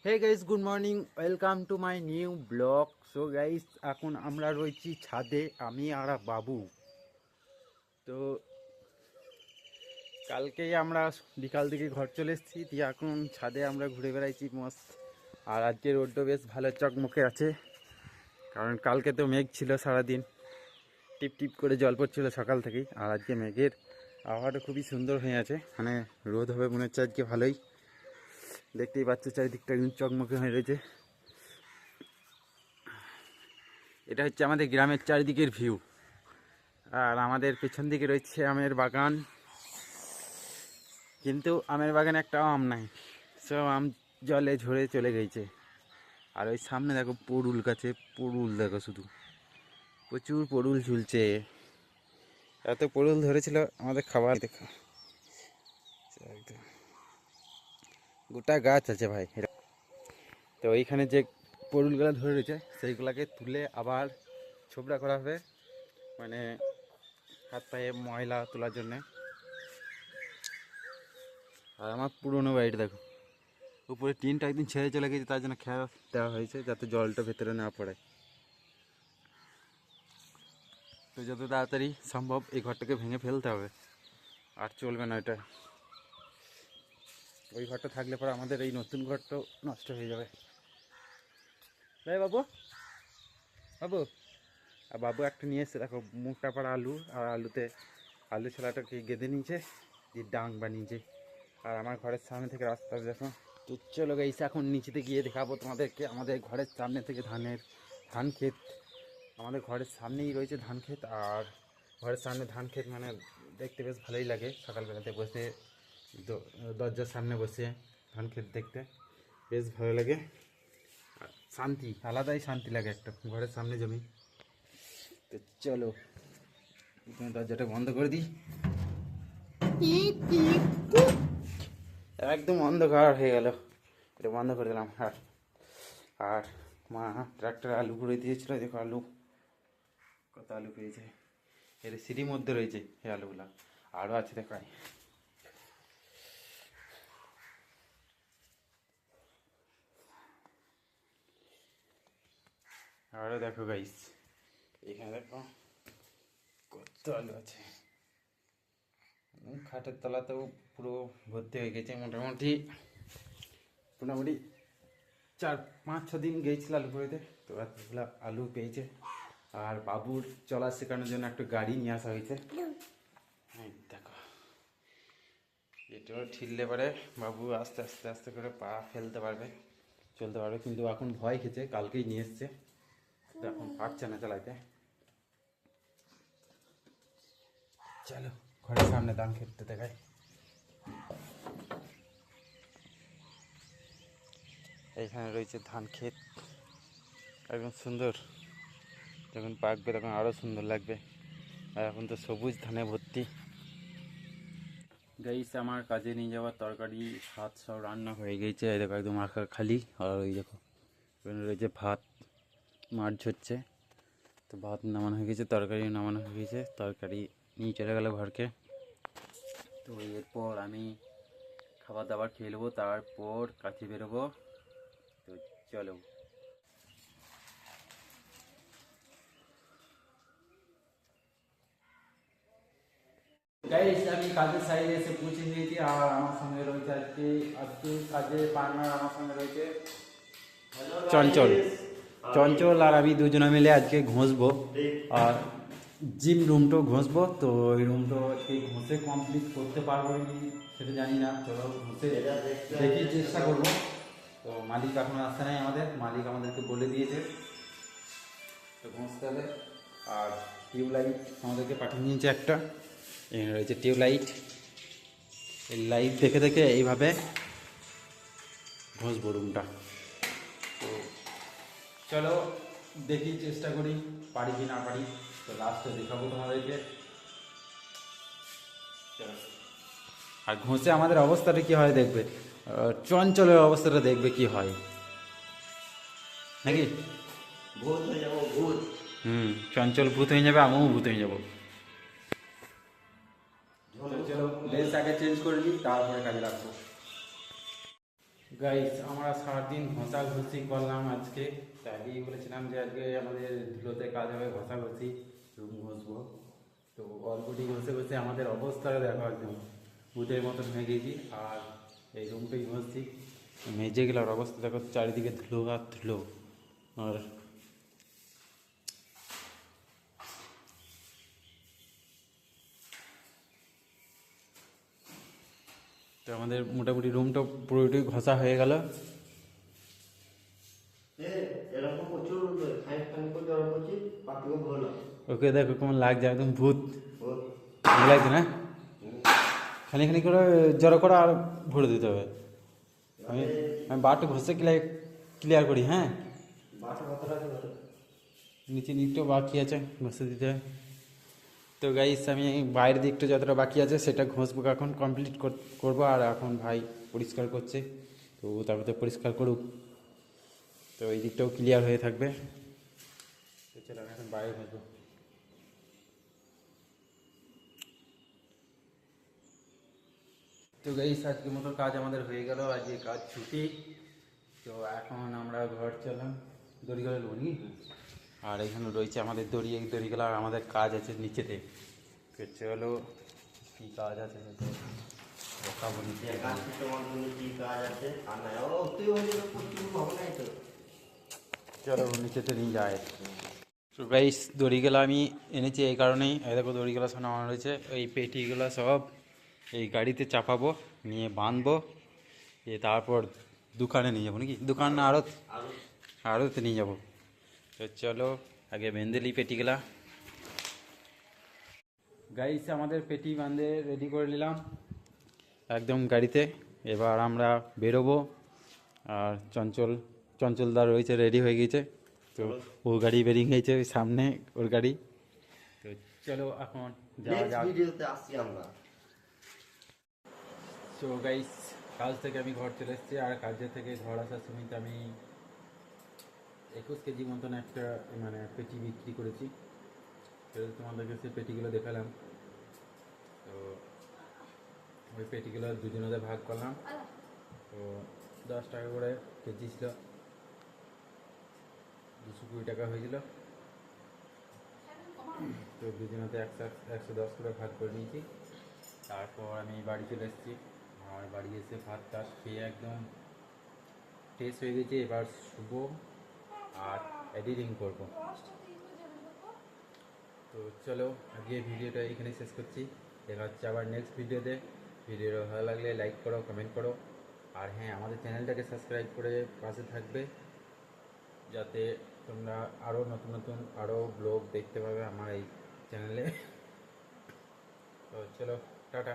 Hey guys, good morning, welcome to my new blog. So guys, এখন আমরা রয়েছি ছাদে, আমি আর বাবু। তো কালকেই আমরা বিকাল দিকে ঘর চলে এসেছি, দিয়ে এখন ছাদে আমরা ঘুরে বেড়াইছি মস্ত। আর আজকে রোডটা বেশ ভালো চকমকে আছে, কারণ কালকে তো মেঘ ছিল সারাদিন, টিপ টিপ করে জল পড়ছিল সকাল থেকেই। আর আজকে মেঘের আবহাওয়াটা খুবই সুন্দর হয়ে আছে, মানে রোদ হবে মনে হচ্ছে আজকে ভালোই। দেখতেই পাচ্ছ চারিদিকটা একদম চকমকে হয়ে রয়েছে। এটা হচ্ছে আমাদের গ্রামের চারিদিকের ভিউ। আর আমাদের পেছন দিকে রয়েছে আমের বাগান, কিন্তু আমের বাগানে একটাও আম নাই, সব আম জলে ঝরে চলে গেছে। আর ওই সামনে দেখো পরুল গাছে, পরুল দেখো, শুধু প্রচুর পরুল ঝুলছে। এত পরুল ধরেছিল আমাদের খাবার, দেখো একদম গোটা গাছ আছে ভাই। তো ওইখানে যে পরুলগুলো ধরে রয়েছে সেইগুলোকে তুলে আবার ছোবড়া করা হবে, মানে হাত পায়ে ময়লা তোলার জন্যে। আর আমার পুরোনো বাড়িটা দেখো, উপরে টিনটা একদিন ছেড়ে চলে গেছে, তার জন্য খেয়া দেওয়া হয়েছে যাতে জলটা ভেতরে না পড়ে। তো যত তাড়াতাড়ি সম্ভব এই ঘরটাকে ভেঙে ফেলতে হবে, আর চলবে না এটা। ওই ঘরটা থাকলে পরে আমাদের এই নতুন ঘরটাও নষ্ট হয়ে যাবে। তাই বাবু, বাবু, আর বাবু একটা নিয়ে এসছে দেখো, মুখটা পাড়া আলু, আর আলু ছোলাটাকে গেঁদে নিয়েছে, দিয়ে ডাং বানিয়েছে। আর আমার ঘরের সামনে থেকে রাস্তা দেখো। তো চলো গাইস, এখন নিচেতে গিয়ে দেখাবো তোমাদেরকে আমাদের ঘরের সামনে থেকে ধান ক্ষেত। আমাদের ঘরের সামনেই রয়েছে ধান ক্ষেত, আর ঘরের সামনে ধান ক্ষেত মানে দেখতে বেশ ভালোই লাগে। সকালবেলাতে বসে দরজার সামনে বসে ধান ক্ষেত দেখতে বেশ ভালো লাগে, আর শান্তি, আলাদাই শান্তি লাগে একটা ঘরের সামনে জমি। তো চলো দরজাটা বন্ধ করে দিই, একদম অন্ধকার হয়ে গেল, এটা বন্ধ করে দিলাম। আর মা ট্রাক্টরে আলু ঘুরে দিয়েছিল, দেখো আলু, কত আলু পেয়েছে। এর সিঁড়ির মধ্যে রয়েছে এই আলুগুলা, আরও আছে দেখায়। আরও দেখো গাইস, এখানে দেখো কত আলু আছে। খাটের তলাতেও পুরো ভর্তি হয়ে গেছে। মোটামুটি 4-5-6 দিন গিয়েছিল আলু ঘুরেতে, তো এতগুলো আলু পেয়েছে। আর বাবুর চলা শেখানোর জন্য একটা গাড়ি নিয়ে আসা হয়েছে। দেখো, এটাও ঠিললে পারে বাবু আস্তে আস্তে আস্তে করে পা ফেলতে পারবে, চলতে পারবে। কিন্তু এখন ভয় খেয়েছে, কালকেই নিয়ে এসছে, তো এখন পারছে না চালাইতে। চলো ঘরের সামনে ধান খেতে দেখায়। এইখানে রয়েছে ধান ক্ষেত, একদম সুন্দর। যখন পাকবে তখন আরও সুন্দর লাগবে, আর এখন তো সবুজ ধানে ভর্তি। গাইস, আমার কাজে নিয়ে যাওয়ার তরকারি ভাত সব রান্না হয়ে গেছে, এই দেখো একদম আঁকা খালি। আর ওই দেখো ওখানে রয়েছে ভাত, মাছ ঝরছে। তো ভাত নামানো হয়ে গেছে, তরকারি নামানো হয়ে গেছে, তরকারি নিয়ে চলে গেল ঘরকে। তো এরপর আমি খাবার দাবার খেয়ে নেবো, তারপর কাছে বেরোবো। তো চলো গাইস, আমি কাজের সাইডে এসে পৌঁছে গিয়েছি। আর আমার সঙ্গে রয়েছে আজকে কাজে পার্টনার আমার সঙ্গে রয়েছে চঞ্চল। চঞ্চল আর আমি দুজনে মিলে আজকে ঘষবো, আর জিম রুমটাও ঘষবো। তো ওই রুমটা ঘষে কমপ্লিট করতে পারবো কি সেটা জানি না, চলো ঘষে দেখি, চেষ্টা করবো। তো মালিক এখন আসতে নাই, মালিক আমাদেরকে বলে দিয়েছে তো ঘষতে হবে। আর টিউবলাইট আমাদেরকে পাঠিয়ে নিয়েছে একটা, এখানে রয়েছে টিউবলাইট। এই লাইট দেখে দেখে এইভাবে ঘষবো রুমটা। তো চলো দেখি, চেষ্টা করি পারি কি না পারি, তো লাস্টে দেখাবো তোমাদেরকে। আর ঘষে আমাদের অবস্থাটা কি হয় দেখবে, চঞ্চলের অবস্থাটা দেখবে কি হয়, নাকি ভূত হয়ে যাবো, ভূত। চঞ্চল ভূত হয়ে যাবে, আমিও ভূত হয়ে যাবো। চলো ড্রেস আগে চেঞ্জ করে নিই, তারপরে কাজে লাগবো। গাইস আমরা সারাদিন ঘষাঘষি করলাম আজকে, তাই বলেছিলাম যে আজকে আমাদের ধুলোতে কাজ হবে, ঘষাঘষি রুম ঘষবো। তো অল্পটি ঘষে ঘষে আমাদের অবস্থাটা দেখো, একদম ভূতের মতন হয়ে গেছি। আর এই রুমটাই ঘষছি, মেজে গেলার অবস্থা দেখো, চারিদিকে ধুলো আর ধুলো। আর তো আমাদের মোটামুটি রুমটা পুরোটাই ঘষা হয়ে গেল। এরকম প্রচুর খানি করে জড়ো করছি, পাখিও ভালো ওকে দেখো কেমন লাগছে, একদম ভূত বহুত ভালো লাগছে না? খানি খানি করে জড়ো করে আর ভরে দিতে হবে। আমি আমি বারটা ঘষে ক্লিয়ার করি। হ্যাঁ, বাসা কতটা আছে? নিচে নিচটাও বাকি আছে, ঘষে দিতে হয়। তো গাইস আমি বাইরের দিকটা যতটা বাকি আছে সেটা ঘষবো, এখন কমপ্লিট করবো। আর এখন ভাই পরিষ্কার করছে, তো তারপরে পরিষ্কার করুক, তো এই দিকটাও ক্লিয়ার হয়ে থাকবে। তো চলো আমি এখন বাইরে ঘষবো। তো গাইস আজকের মতো কাজ আমাদের হয়ে গেল, আজকে কাজ ছুটি। তো এখন আমরা ঘর চলাম, দড়িগুলো লুনি। আর এখানে রয়েছে আমাদের দড়ি, এই দড়িগুলো আমাদের কাজ আছে নিচেতে। তো চলো কী কাজ আছে সেটা দেখাবো নিচে। কাজ তোমার জন্য কি কাজ আছে আর নাই ও তুই ওই প্রচুর হবে নাই তো। চলো নিচেতে নিয়ে যায়। তো গাইস দড়িগুলো আমি এনেছি এই কারণেই, এই দেখো দড়িগুলো সব নামানো রয়েছে। এই পেটিগুলো সব এই গাড়িতে চাপাবো, নিয়ে বাঁধবো, তারপর দোকানে নিয়ে যাবো। নাকি দোকান না আড়ত? আরো আড়তে নিয়ে যাবো। তো চলো আগে বেঁধে নিই পেটিগুলা। গাইস আমাদের পেটি বাঁধে রেডি করে নিলাম একদম গাড়িতে। এবার আমরা বেরোবো। আর চঞ্চলদা রয়েছে, রেডি হয়ে গেছে। তো ও গাড়ি বেরিয়ে গেছে, ওই সামনে ওর গাড়ি। তো চলো এখন যাওয়া নেক্সট যাক। ভিডিওতে আসছি আমরা। তো গাইস কাজ থেকে আমি ঘর চলে এসেছি, আর কাজের থেকে ঘর আসার সময় আমি 21 কেজি মতন একটা মানে পেটি বিক্রি করেছি। তো তোমাদেরকে সেই পেটিগুলো দেখালাম। তো ওই পেটিগুলো দুজনেদের ভাগ করলাম। তো 10 টাকা করে কেজি ছিল, 220 টাকা হয়েছিল। তো দুজনেতে 110 করে ভাগ করে নিয়েছি। তারপর আমি বাড়ি চলে এসেছি। আমার বাড়ি এসে ভাত টাত খেয়ে একদম ফ্রেশ হয়ে গেছে। এবার শুবো আর এডিটিং করব। তো চলো আজকে ভিডিওটা এখানে শেষ করছি, দেখা হচ্ছে আবার নেক্সট ভিডিওতে। ভিডিওটা ভালো লাগলে লাইক করো, কমেন্ট করো। আর হ্যাঁ, আমাদের চ্যানেলটাকে সাবস্ক্রাইব করে পাশে থাকবে, যাতে তোমরা আরও নতুন নতুন আরও ব্লগ দেখতে পাবে আমার এই চ্যানেলে। তো চলো টাটা।